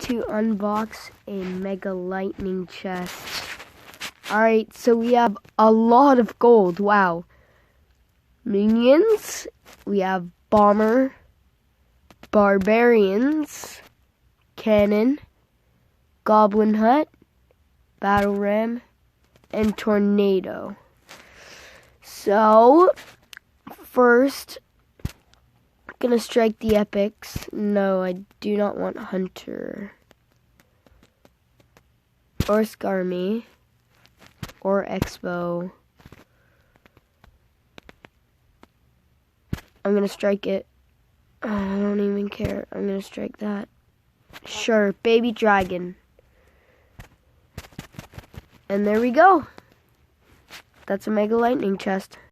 to unbox a Mega Lightning chest. Alright, so we have a lot of gold. Wow. Minions. We have Bomber, Barbarians, Cannon, Goblin Hut, Battle Ram, and Tornado. So, first, I'm gonna strike the epics. No, I do not want Hunter, or Skarmy, or Expo. I'm gonna strike it. Oh, I don't even care. I'm gonna strike that. Sure, Baby Dragon. And there we go. That's a Mega Lightning chest.